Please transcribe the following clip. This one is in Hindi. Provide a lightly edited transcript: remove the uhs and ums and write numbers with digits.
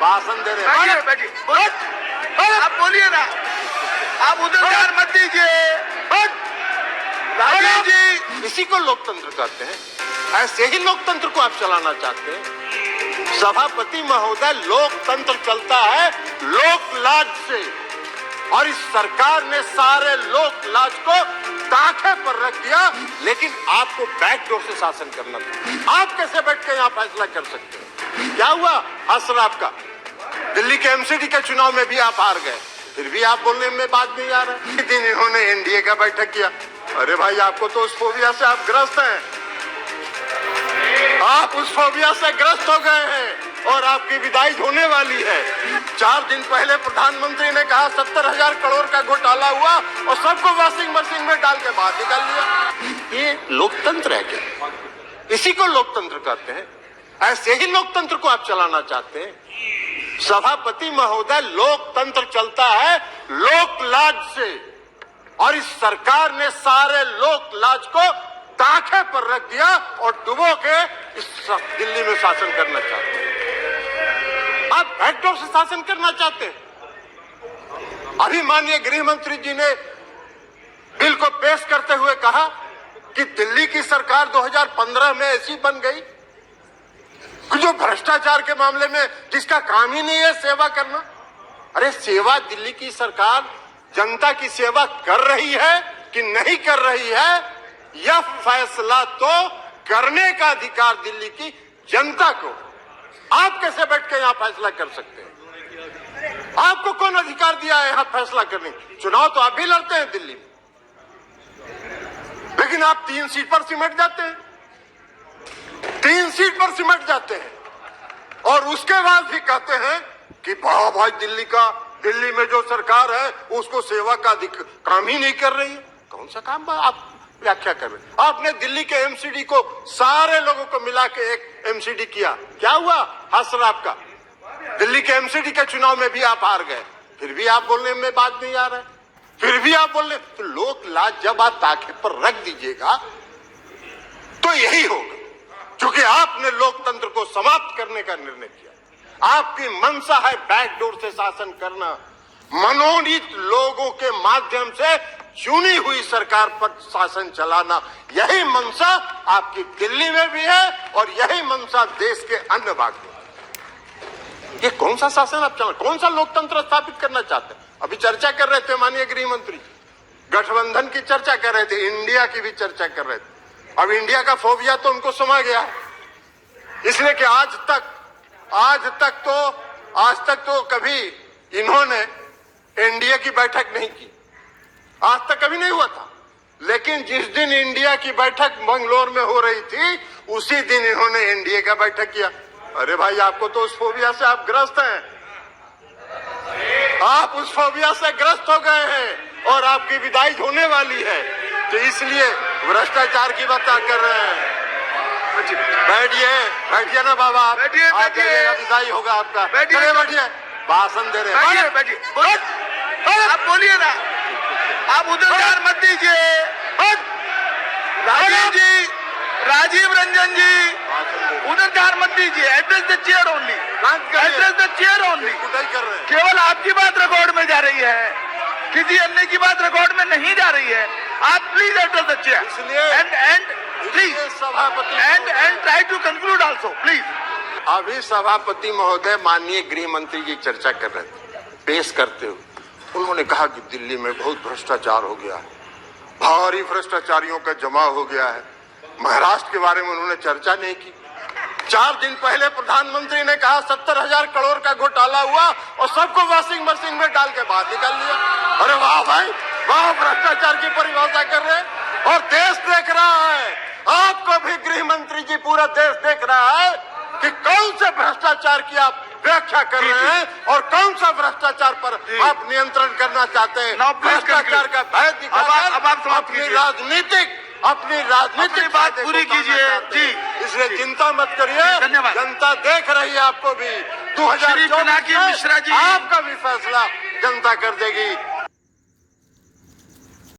भाषण दे रहे हैं। आप बोलिए ना, आप उधर ध्यान मत दीजिए। राजीव जी, इसी को लोकतंत्र कहते हैं। ऐसे ही लोकतंत्र को आप चलाना चाहते हैं। सभापति महोदय, लोकतंत्र चलता है लोक लाज से, और इस सरकार ने सारे लोक लाज को ताखे पर रख दिया। लेकिन आपको बैकडोर से शासन करना था। आप कैसे बैठ के यहाँ फैसला कर सकते हैं? क्या हुआ हासिल आपका? दिल्ली के एमसीडी के चुनाव में भी आप हार गए, फिर भी आप बोलने में बात नहीं आ रहा। एक दिन इन्होंने एनडीए का बैठक किया। अरे भाई, आपको तो उस फोबिया से आप ग्रस्त हैं। आप उस फोबिया से ग्रस्त हो गए हैं और आपकी विदाई होने वाली है। 4 दिन पहले प्रधानमंत्री ने कहा 70,000 करोड़ का घोटाला हुआ और सबको वॉशिंग मशीन में डाल के बाहर निकाल लिया। ये लोकतंत्र है क्या? इसी को लोकतंत्र कहते हैं। ऐसे ही लोकतंत्र को आप चलाना चाहते हैं। सभापति महोदय, लोकतंत्र चलता है लोक लाज से, और इस सरकार ने सारे लोक लाज को ताखे पर रख दिया और डुबो के इस दिल्ली में शासन करना चाहते हैं। आप बैकडोर से शासन करना चाहते हैं। अभी माननीय गृह मंत्री जी ने बिल को पेश करते हुए कहा कि दिल्ली की सरकार 2015 में ऐसी बन गई जो भ्रष्टाचार के मामले में जिसका काम ही नहीं है सेवा करना। अरे, सेवा दिल्ली की सरकार जनता की सेवा कर रही है कि नहीं कर रही है, यह फैसला तो करने का अधिकार दिल्ली की जनता को। आप कैसे बैठ के यहाँ फैसला कर सकते हैं? आपको कौन अधिकार दिया है यहाँ फैसला करने? चुनाव तो आप भी लड़ते हैं दिल्ली में, लेकिन आप 3 सीट पर सिमट जाते हैं। 3 सीट पर सिमट जाते हैं और उसके बाद भी कहते हैं कि वाह भाई, दिल्ली में जो सरकार है उसको सेवा का काम ही नहीं कर रही है। कौन सा काम आप व्याख्या कर रहे हैं? आपने दिल्ली के एमसीडी को सारे लोगों को मिला के एक एमसीडी किया। क्या हुआ हासिल आपका? दिल्ली के एमसीडी के चुनाव में भी आप हार गए, फिर भी आप बोलने में बात नहीं आ रहा है। फिर भी आप बोल रहे। तो लोक लाज जब आप ताखे पर रख दीजिएगा तो यही होगा, क्योंकि आपने लोकतंत्र को समाप्त करने का निर्णय किया। आपकी मंशा है बैकडोर से शासन करना, मनोनीत लोगों के माध्यम से चुनी हुई सरकार पर शासन चलाना। यही मंशा आपकी दिल्ली में भी है और यही मंशा देश के अन्य भाग में। ये कौन सा शासन आप चला, कौन सा लोकतंत्र स्थापित करना चाहते हैं? अभी चर्चा कर रहे थे माननीय गृह मंत्री, गठबंधन की चर्चा कर रहे थे, इंडिया की भी चर्चा कर रहे थे। अब इंडिया का फोबिया तो उनको समा गया है, इसलिए कि आज तक तो कभी इन्होंने एनडीए की बैठक नहीं की, आज तक कभी नहीं हुआ था। लेकिन जिस दिन इंडिया की बैठक मंगलोर में हो रही थी, उसी दिन इन्होंने एनडीए का बैठक किया। अरे भाई, आपको तो उस फोबिया से आप ग्रस्त हैं। आप उस फोबिया से ग्रस्त हो गए हैं और आपकी विदाई होने वाली है। तो इसलिए भ्रष्टाचार की बात कर रहे हैं। बैठिए ना बाबा, आप बैठिए। विदाई होगा आपका। बैठिए। भाषण दे रहे हैं। आप बोलिए ना, आप उधर ध्यान मत दीजिए। राजीव जी, राजीव रंजन जी, उधर ध्यान मत दीजिए। Address the chair only, address the chair only. केवल आपकी बात रिकॉर्ड में जा रही है, किसी अन्य की बात रिकॉर्ड में नहीं जा रही है। आप please address the chair and please सभापति and try to conclude also please. अभी सभापति महोदय माननीय गृह मंत्री जी चर्चा कर रहे थे, पेश करते हुए उन्होंने कहा कि दिल्ली में बहुत भ्रष्टाचार हो गया है, भारी भ्रष्टाचारियों का जमा हो गया है। महाराष्ट्र के बारे में उन्होंने चर्चा नहीं की। 4 दिन पहले प्रधानमंत्री ने कहा 70,000 करोड़ का घोटाला हुआ और सबको वॉशिंग मशीन में डाल के बाहर निकाल लिया। अरे वाह भाई वाह, भ्रष्टाचार की परिभाषा कर रहे हैं और देश देख रहा है। आपको भी गृह मंत्री जी, पूरा देश देख रहा है कि कौन से भ्रष्टाचार की आप व्याख्या कर रहे हैं और कौन सा भ्रष्टाचार पर आप नियंत्रण करना चाहते हैं। भ्रष्टाचार का भय दिखाकर अपनी राजनीतिक बात पूरी कीजिए जी। इसलिए चिंता मत करिए, धन्यवाद। जनता देख रही है आपको भी। 2024 मिश्रा जी, आपका भी फैसला जनता कर देगी।